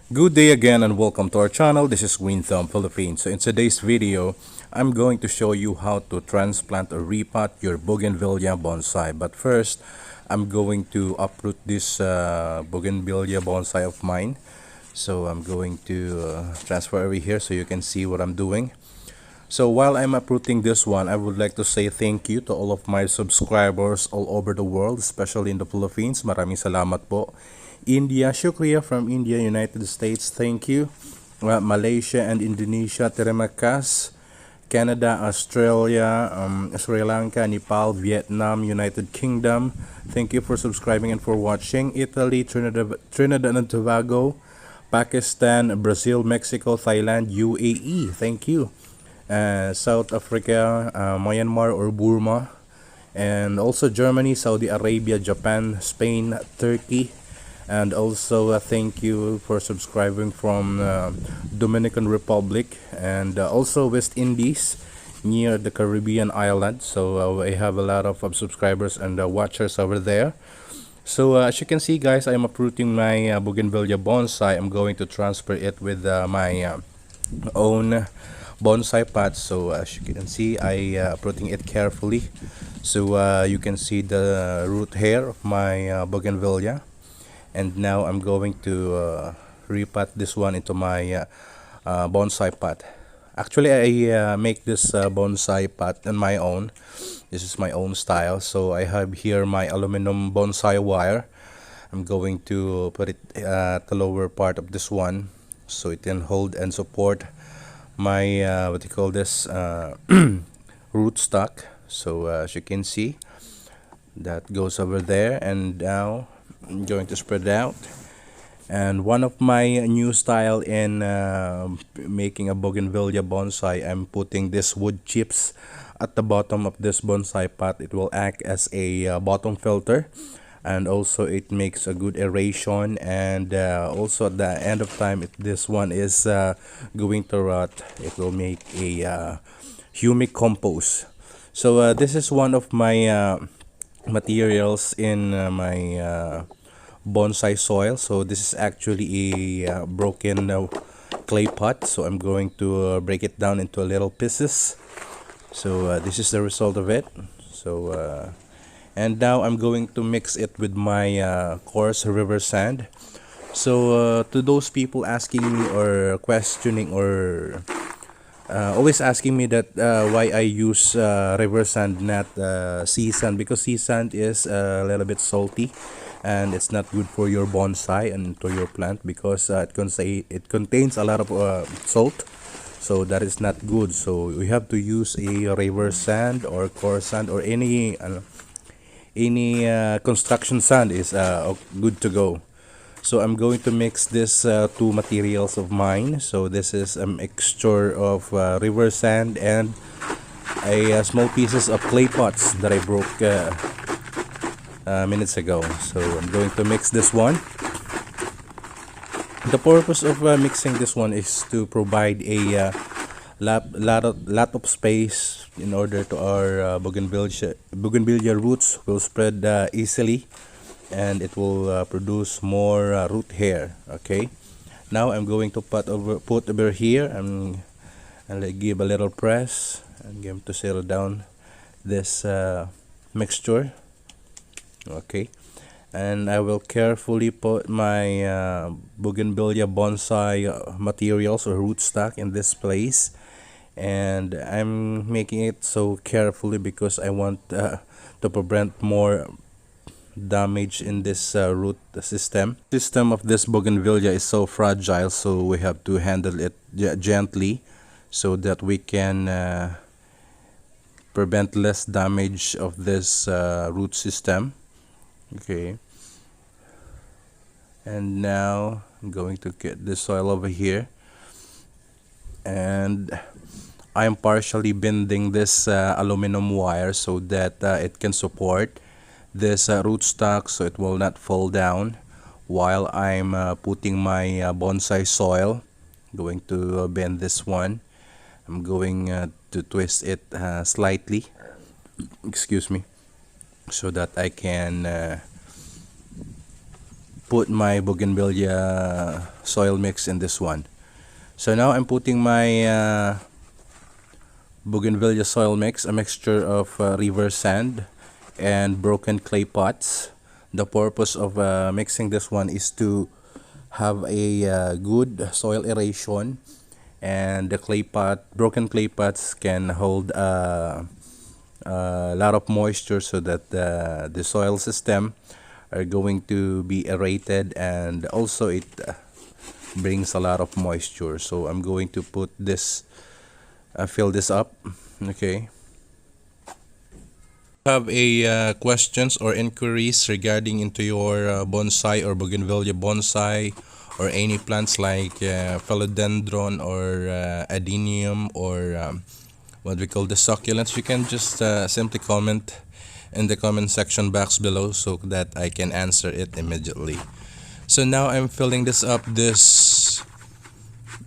Good day again and welcome to our channel. This is Green Thumb Philippines. So in today's video, I'm going to show you how to transplant or repot your Bougainvillea bonsai. But first, I'm going to uproot this Bougainvillea bonsai of mine. So I'm going to transfer over here so you can see what I'm doing. So while I'm uprooting this one, I would like to say thank you to all of my subscribers all over the world, especially in the Philippines. Maraming salamat po. India, shukriya from India, United States, thank you. Malaysia and Indonesia, terima kasih. Canada, Australia, Sri Lanka, Nepal, Vietnam, United Kingdom, thank you for subscribing and for watching. Italy, Trinidad and Tobago, Pakistan, Brazil, Mexico, Thailand, UAE, thank you. South Africa, Myanmar or Burma, and also Germany, Saudi Arabia, Japan, Spain, Turkey, and also thank you for subscribing from Dominican Republic and also West Indies near the Caribbean island. So I have a lot of subscribers and watchers over there. So as you can see, guys, I'm uprooting my Bougainvillea bonsai. I'm going to transfer it with my own bonsai pot. So as you can see, I uprooting it carefully, so you can see the root hair of my bougainvillea. And now I'm going to repot this one into my bonsai pot. Actually, I make this bonsai pot on my own. This is my own style. So I have here my aluminum bonsai wire. I'm going to put it at the lower part of this one so it can hold and support my what do you call this root stock. So as you can see, that goes over there, and now I'm going to spread it out. And one of my new style in making a bougainvillea bonsai, I'm putting this wood chips at the bottom of this bonsai pot. It will act as a bottom filter, and also it makes a good aeration, and also at the end of time, if this one is going to rot, it will make a humic compost. So this is one of my materials in my bonsai soil. So this is actually a broken clay pot, so I'm going to break it down into little pieces. So this is the result of it. So and now I'm going to mix it with my coarse river sand. So to those people asking me or questioning or always asking me that why I use river sand, not sea sand, because sea sand is a little bit salty and it's not good for your bonsai and to your plant, because it contains a lot of salt, so that is not good. So we have to use a river sand or coarse sand or any construction sand is good to go. So I'm going to mix this two materials of mine. So this is a mixture of river sand and a small pieces of clay pots that I broke minutes ago. So I'm going to mix this one. The purpose of mixing this one is to provide a lot of space in order to our bougainvillea roots will spread easily, and it will produce more root hair. Okay, now I'm going to put over here and give a little press and give to settle down this mixture. Okay, and I will carefully put my bougainvillea bonsai materials or rootstock in this place, and I'm making it so carefully because I want to prevent more damage in this root system. Of this bougainvillea is so fragile, so we have to handle it gently so that we can prevent less damage of this root system. Okay, and now I'm going to get the soil over here, and I'm partially bending this aluminum wire so that it can support this rootstock, so it will not fall down while I'm putting my bonsai soil. I'm going to bend this one. I'm going to twist it slightly, excuse me, so that I can put my bougainvillea soil mix in this one. So now I'm putting my bougainvillea soil mix, a mixture of river sand and broken clay pots. The purpose of mixing this one is to have a good soil aeration, and the broken clay pots can hold a lot of moisture, so that the soil system are going to be aerated, and also it brings a lot of moisture. So I'm going to put this fill this up. Okay, have a questions or inquiries regarding into your bonsai or bougainvillea bonsai, or any plants like philodendron or adenium, or what we call the succulents, you can just simply comment in the comment section box below, so that I can answer it immediately. So now I'm filling this up, this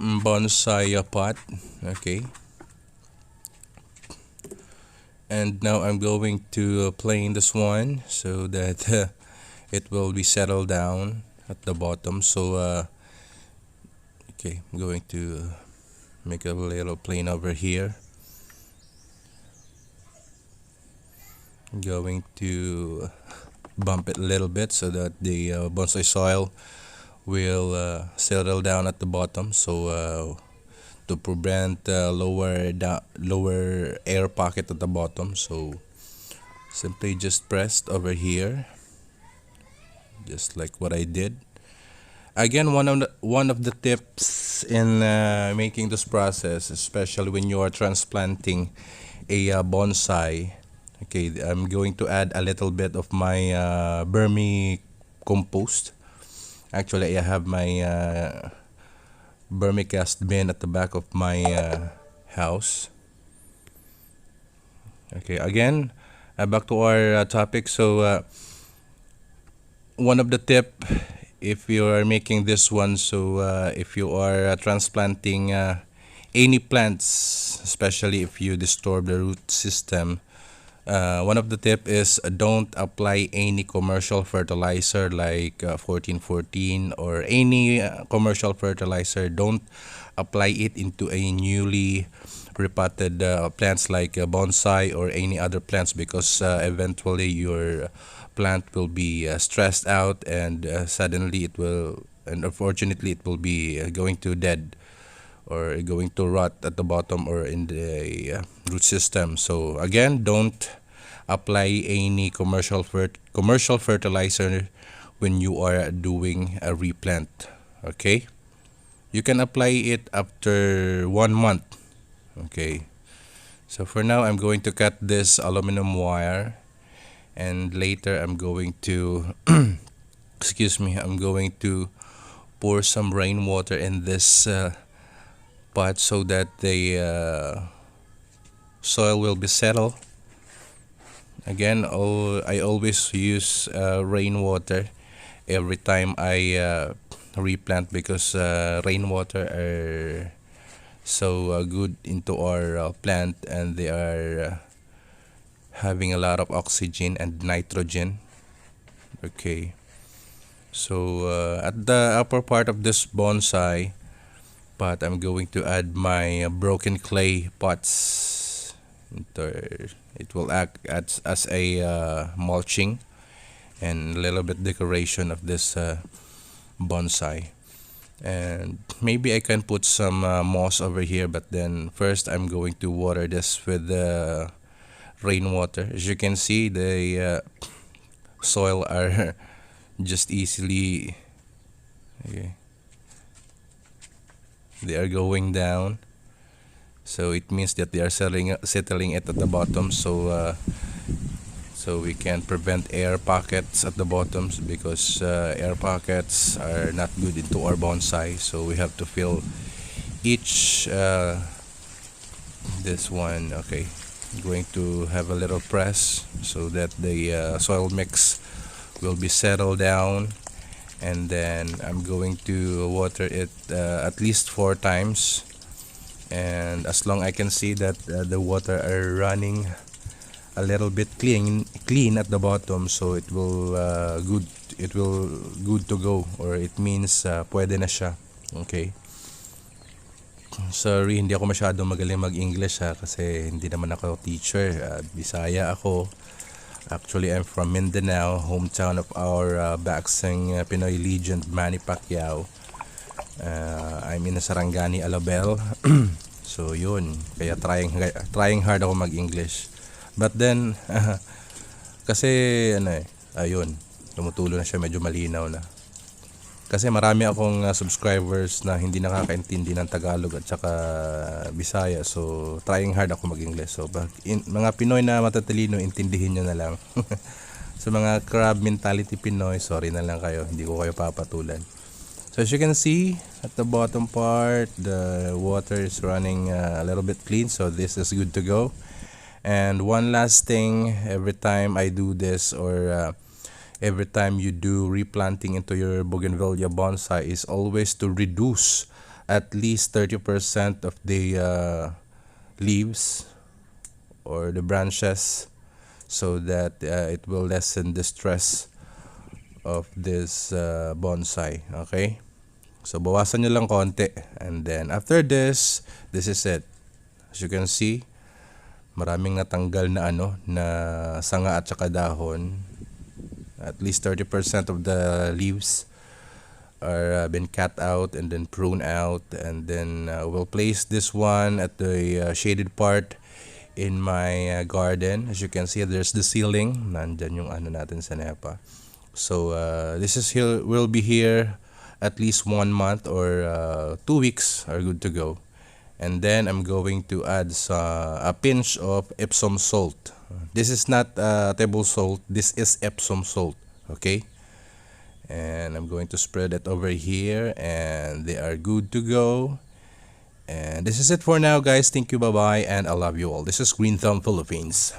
bonsai pot. Okay, and now I'm going to plane this one so that it will be settled down at the bottom. So okay, I'm going to make a little plane over here. I'm going to bump it a little bit so that the bonsai soil will settle down at the bottom, so to prevent lower air pocket at the bottom. So simply just press over here, just like what I did. Again, one of the tips in making this process, especially when you are transplanting a bonsai. Okay, I'm going to add a little bit of my vermicompost. Actually, I have my vermicast bin at the back of my house. Okay, again, back to our topic. So one of the tip, if you are making this one, so if you are transplanting any plants, especially if you disturb the root system, one of the tip is don't apply any commercial fertilizer like 1414 or any commercial fertilizer. Don't apply it into a newly repotted plants like bonsai or any other plants, because eventually your plant will be stressed out, and suddenly it will, and unfortunately it will be going to dead or going to rot at the bottom or in the root system. So again, don't apply any commercial fertilizer when you are doing a replant. Okay, you can apply it after 1 month. Okay, so for now I'm going to cut this aluminum wire, and later I'm going to excuse me, I'm going to pour some rainwater in this pot so that the soil will be settled. Again, I always use rainwater every time I replant, because rainwater are so good into our plant, and they are having a lot of oxygen and nitrogen. Okay, so at the upper part of this bonsai pot, I'm going to add my broken clay pots. It will act as a mulching and a little bit decoration of this bonsai. And maybe I can put some moss over here, but then first I'm going to water this with rainwater. As you can see, the soil are just easily, okay, they are going down, so it means that they are settling it at the bottom. So so we can prevent air pockets at the bottoms, because air pockets are not good into our bonsai. So we have to fill each this one. Okay, I'm going to have a little press so that the soil mix will be settled down, and then I'm going to water it at least 4 times. And as long I can see that the water are running a little bit clean at the bottom, so it will good to go, or it means pwede na siya. Okay. Sorry, hindi ako masyadong magaling mag-English kasi hindi naman ako teacher. Bisaya ako. Actually, I'm from Mindanao, hometown of our boxing Pinoy legend Manny Pacquiao. I'm in Sarangani, Alabel. So yun, kaya trying hard ako mag-English. But then kasi ayun, tumutulo na siya, medyo malinaw na. Kasi marami akong subscribers na hindi nakakaintindi ng Tagalog at saka Bisaya. So, trying hard ako mag-English. So, mga Pinoy na matatalino, intindihin nyo na lang. So, mga crab mentality Pinoy, sorry na lang kayo. Hindi ko kayo papatulan. So, as you can see, at the bottom part, the water is running a little bit clean. So, this is good to go. And one last thing, every time I do this, or every time you do replanting into your Bougainvillea bonsai, is always to reduce at least 30% of the leaves or the branches, so that it will lessen the stress of this bonsai. Okay, so bawasan nyo lang konti, and then after this is it. As you can see, maraming natanggal na na sanga at saka dahon. At least 30% of the leaves are been cut out and then pruned out, and then we'll place this one at the shaded part in my garden. As you can see, there's the ceiling. Nandyan yung natin sa nepa. So this is here, will be here at least 1 month, or 2 weeks are good to go. And then I'm going to add a pinch of Epsom salt. This is not table salt, this is Epsom salt. Okay, and I'm going to spread it over here, and they are good to go. And this is it for now, guys. Thank you, bye bye, and I love you all. This is Green Thumb Philippines.